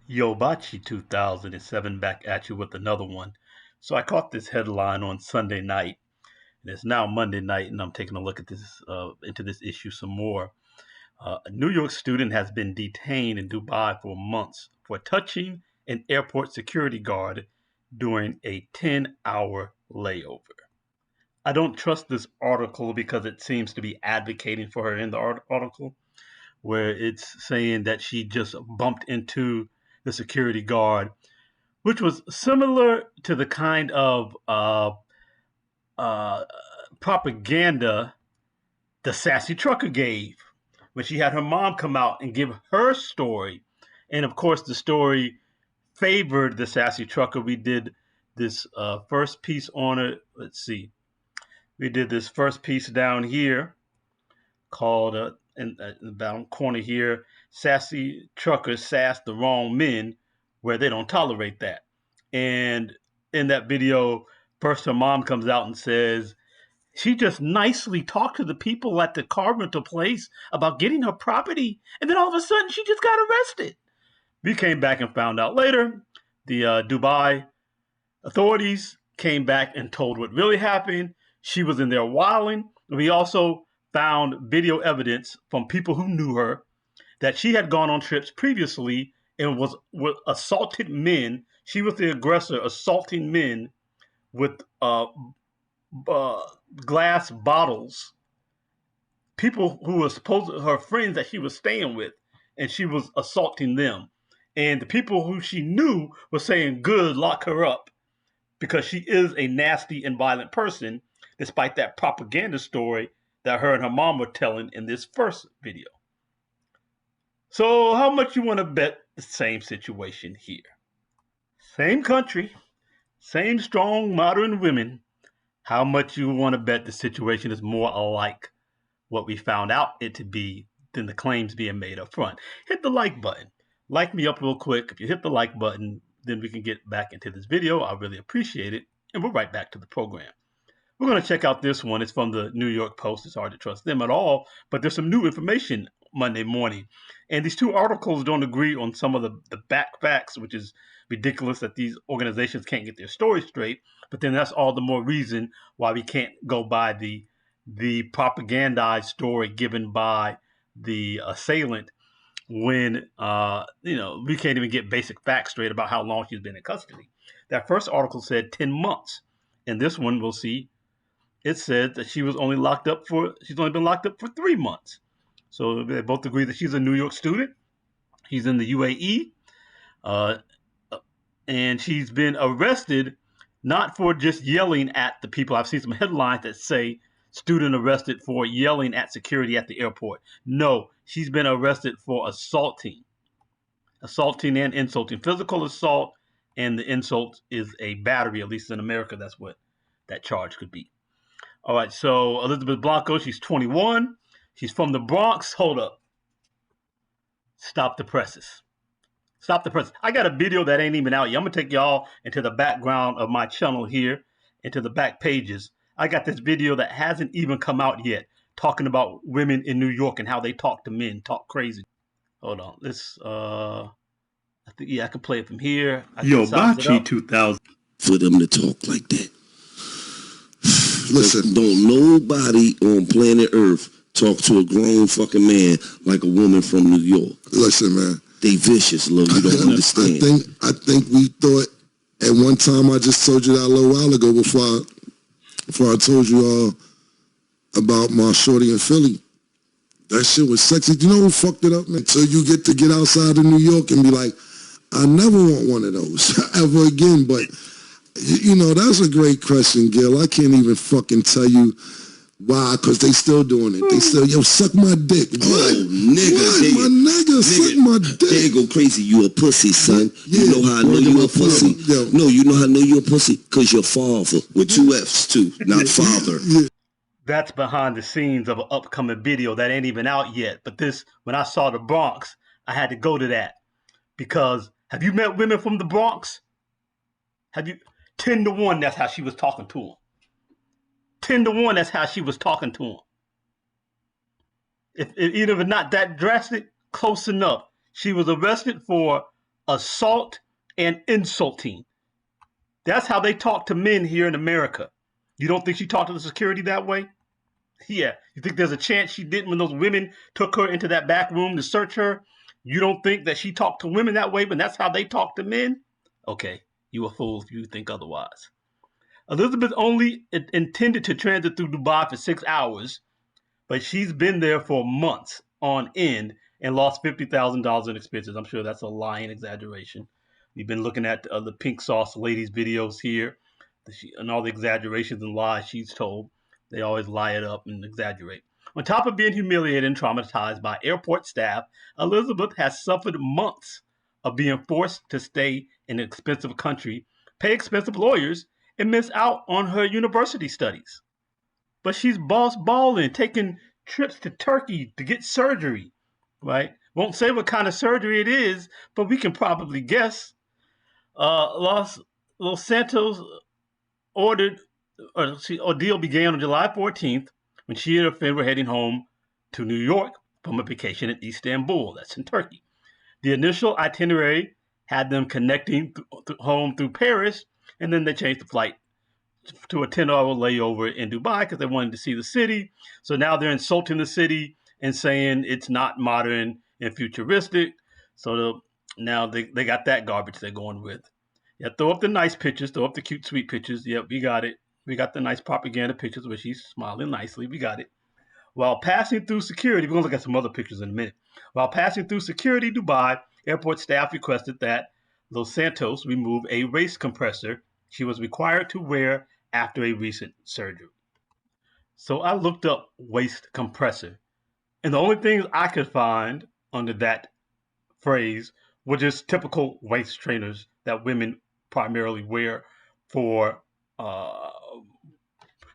Yobachi 2007 back at you with another one. So I caught this headline on Sunday night, and it's now Monday night, and I'm taking a look at this into this issue some more. A New York student has been detained in Dubai for months for touching an airport security guard during a 10-hour layover. I don't trust this article because it seems to be advocating for her in the article, where it's saying that she just bumped into the security guard, which was similar to the kind of uh, propaganda the Sassy trucker gave when she had her mom come out and give her story. And of course, the story favored the Sassy trucker. We did this first piece on it. Let's see. We did this first piece down here called in the bottom corner here, Sassy truckers sass the wrong men where they don't tolerate that. And in that video, first her mom comes out and says she just nicely talked to the people at the car rental place about getting her property, and then all of a sudden she just got arrested. We came back and found out later the Dubai authorities came back and told what really happened. She was in there wilding. We also found video evidence from people who knew her that she had gone on trips previously and was with assaulted men. She was the aggressor, assaulting men with uh, glass bottles. People who were supposed to her friends that she was staying with, and she was assaulting them. And the people who she knew were saying, "Good, lock her up," because she is a nasty and violent person, despite that propaganda story that her and her mom were telling in this first video. So how much you want to bet the same situation here? Same country, same strong, modern women. How much you want to bet the situation is more alike what we found out it to be than the claims being made up front? Hit the like button. Like me up real quick. If you hit the like button, then we can get back into this video. I really appreciate it. And we're right back to the program. We're going to check out this one. It's from the New York Post. It's hard to trust them at all, but there's some new information Monday morning. And these two articles don't agree on some of the back facts, which is ridiculous that these organizations can't get their story straight. But then that's all the more reason why we can't go by the propagandized story given by the assailant when we can't even get basic facts straight about how long she's been in custody. That first article said 10 months. And this one we'll see, it said that she's only been locked up for 3 months. So they both agree that she's a New York student. She's in the UAE, uh, and she's been arrested not for just yelling at the people. I've seen some headlines that say student arrested for yelling at security at the airport. No, she's been arrested for assaulting and insulting, physical assault, and the insult is a battery. At least in America, that's what that charge could be. All right, so Elizabeth Blanco, she's 21. She's from the Bronx. Hold up. Stop the presses. Stop the presses. I got a video that ain't even out yet. I'm going to take y'all into the background of my channel here, into the back pages. I got this video that hasn't even come out yet, talking about women in New York and how they talk to men, talk crazy. Hold on. I think, I can play it from here. Yobachi 2000. For them to talk like that. Listen, don't nobody on planet Earth talk to a grown fucking man like a woman from New York. Listen, man. They vicious, look. You don't understand. I think we thought at one time, I just told you that a little while ago before I told you about my shorty in Philly. That shit was sexy. You know who fucked it up, man? So you get to get outside of New York and be like, I never want one of those ever again. But, you know, that's a great question, Gil. I can't even fucking tell you why, because they still doing it. They still, suck my dick. Oh, nigga. What? My nigga, suck my dick. There you go crazy. You a pussy, son. Yeah, you know how I know you a pussy? Yo. No, you know how I know you a pussy? Because your father, with two F's too, not father. Yeah. That's behind the scenes of an upcoming video that ain't even out yet. But this, when I saw the Bronx, I had to go to that. Because have you met women from the Bronx? Have you? 10 to 1, that's how she was talking to him. 10 to 1, that's how she was talking to him. Even if it's not that drastic, close enough. She was arrested for assault, and insulting. That's how they talk to men here in America. You don't think she talked to the security that way? Yeah. You think there's a chance she didn't when those women took her into that back room to search her? You don't think that she talked to women that way, but that's how they talk to men? Okay, you a fool if you think otherwise. Elizabeth only intended to transit through Dubai for 6 hours, but she's been there for months on end and lost $50,000 in expenses. I'm sure that's a lying exaggeration. We've been looking at the pink sauce ladies videos here, and all the exaggerations and lies she's told. They always lie it up and exaggerate. On top of being humiliated and traumatized by airport staff, Elizabeth has suffered months of being forced to stay in an expensive country, pay expensive lawyers, and miss out on her university studies. But she's boss balling, taking trips to Turkey to get surgery, right? Won't say what kind of surgery it is, but we can probably guess. Los Santos ordered, ordeal began on July 14th when she and her friend were heading home to New York from a vacation in Istanbul. That's in Turkey. The initial itinerary had them connecting home through Paris, and then they changed the flight to a 10-hour layover in Dubai because they wanted to see the city. So now they're insulting the city and saying it's not modern and futuristic. So now they got that garbage they're going with. Yeah, throw up the nice pictures, throw up the cute, sweet pictures. Yep, we got it. We got the nice propaganda pictures where she's smiling nicely. We got it. While passing through security, we're going to look at some other pictures in a minute. While passing through security Dubai, airport staff requested that Los Santos remove a waist compressor she was required to wear after a recent surgery. So I looked up waist compressor, and the only things I could find under that phrase were just typical waist trainers that women primarily wear for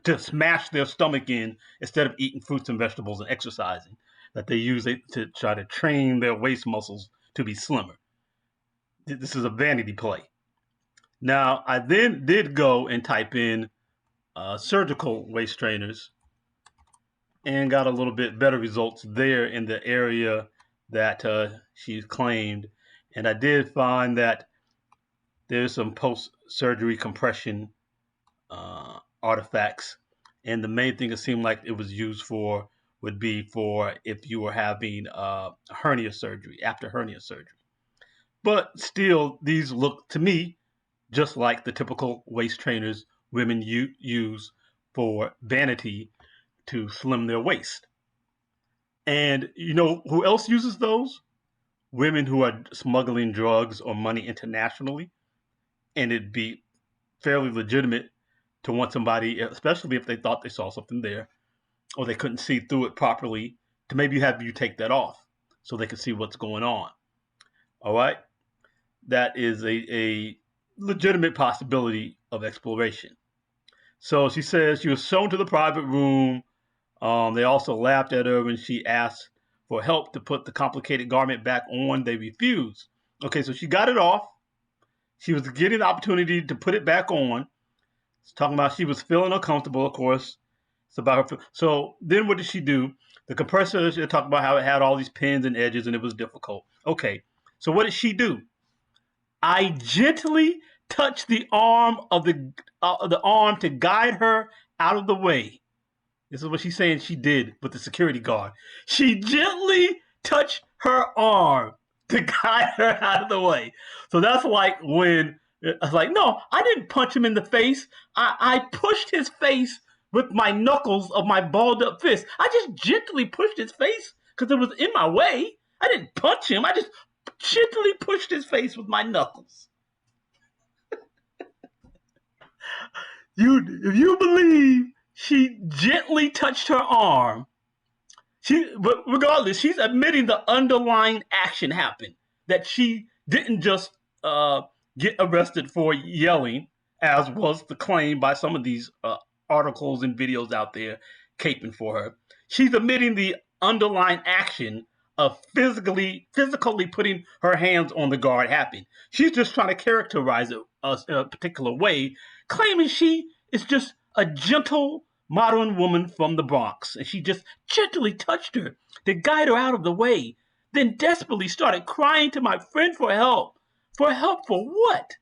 to smash their stomach in instead of eating fruits and vegetables and exercising. That they use it to try to train their waist muscles to be slimmer. This is a vanity play. Now, I then did go and type in surgical waist trainers and got a little bit better results there in the area that she claimed. And I did find that there's some post-surgery compression artifacts. And the main thing it seemed like it was used for would be for if you were having hernia surgery, after hernia surgery. But still, these look to me just like the typical waist trainers women use for vanity to slim their waist. And you know who else uses those? Women who are smuggling drugs or money internationally. And it'd be fairly legitimate to want somebody, especially if they thought they saw something there or they couldn't see through it properly, to maybe have you take that off so they can see what's going on. All right? That is a legitimate possibility of exploration. So she says she was shown to the private room. They also laughed at her when she asked for help to put the complicated garment back on. They refused. Okay, so she got it off. She was getting the opportunity to put it back on. It's talking about she was feeling uncomfortable, of course. It's about her. So then what did she do? The compressor, she talked about how it had all these pins and edges and it was difficult. Okay, so what did she do? I gently touched the arm of the arm to guide her out of the way. This is what she's saying she did with the security guard. She gently touched her arm to guide her out of the way. So that's like when I was like, no, I didn't punch him in the face. I pushed his face with my knuckles of my balled up fist. I just gently pushed his face because it was in my way. I didn't punch him. I just gently pushed his face with my knuckles. If you believe she gently touched her arm, but regardless, she's admitting the underlying action happened. That she didn't just get arrested for yelling, as was the claim by some of these articles and videos out there caping for her. She's admitting the underlying action of physically putting her hands on the guard happened. She's just trying to characterize it a particular way, claiming she is just a gentle modern woman from the Bronx, and she just gently touched her to guide her out of the way, then desperately started crying to my friend for help. For help for what?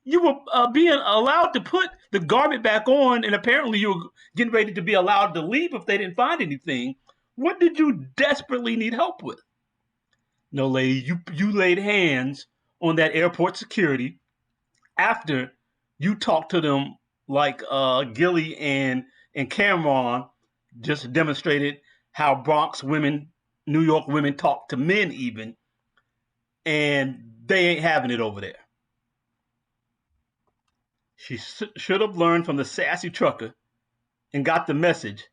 You were being allowed to put the garment back on, and apparently you were getting ready to be allowed to leave if they didn't find anything. What did you desperately need help with? No, lady, you laid hands on that airport security after you talked to them like Gilly and Cameron just demonstrated how Bronx women, New York women talk to men even, and they ain't having it over there. She should have learned from the sassy trucker and got the message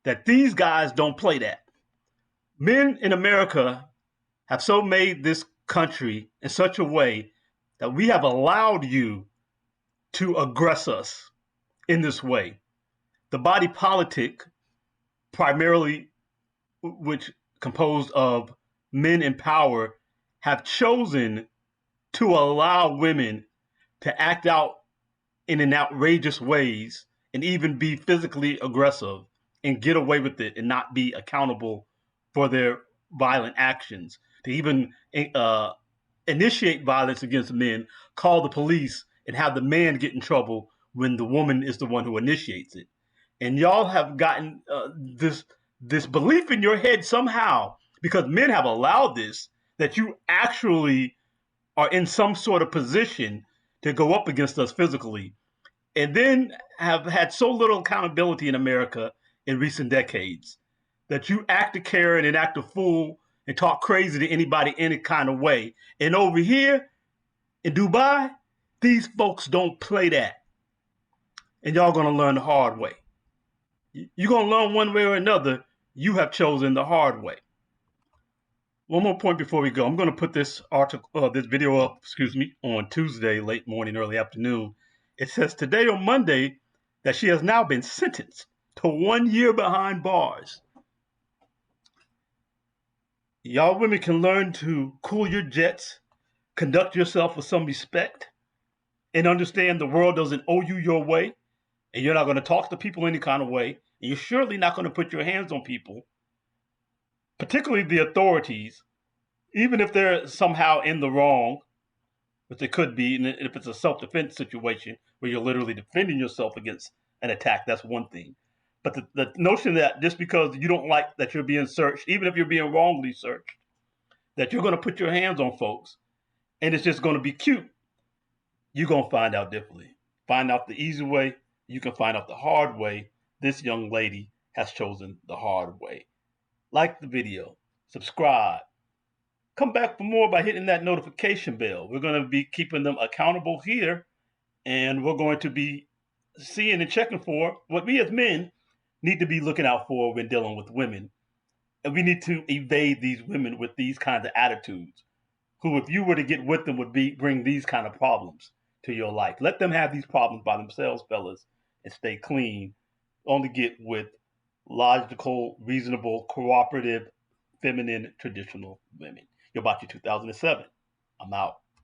that these guys don't play that. Men in America have so made this country in such a way that we have allowed you to aggress us in this way. The body politic, primarily which composed of men in power, have chosen to allow women to act out in outrageous ways and even be physically aggressive and get away with it and not be accountable for their violent actions. To even initiate violence against men, call the police, and have the man get in trouble when the woman is the one who initiates it. And y'all have gotten this belief in your head somehow, because men have allowed this, that you actually are in some sort of position to go up against us physically, and then have had so little accountability in America in recent decades that you act a Karen and act a fool and talk crazy to anybody any kind of way. And over here in Dubai, these folks don't play that. And y'all gonna learn the hard way. You're gonna learn one way or another. You have chosen the hard way. One more point before we go. I'm going to put this this video up, on Tuesday, late morning, early afternoon. It says today on Monday that she has now been sentenced to 1 year behind bars. Y'all women can learn to cool your jets, conduct yourself with some respect, and understand the world doesn't owe you your way, and you're not going to talk to people any kind of way, and you're surely not going to put your hands on people, particularly the authorities, even if they're somehow in the wrong, which they could be, and if it's a self-defense situation where you're literally defending yourself against an attack, that's one thing. But the notion that just because you don't like that you're being searched, even if you're being wrongly searched, that you're going to put your hands on folks and it's just going to be cute, you're going to find out differently. Find out the easy way. You can find out the hard way. This young lady has chosen the hard way. Like the video, subscribe. Come back for more by hitting that notification bell. We're going to be keeping them accountable here, and we're going to be seeing and checking for what we as men need to be looking out for when dealing with women. And we need to evade these women with these kinds of attitudes, who, if you were to get with them, would bring these kind of problems to your life. Let them have these problems by themselves, fellas, and stay clean. Only get with logical, reasonable, cooperative, feminine, traditional women. You're about your 2007. I'm out.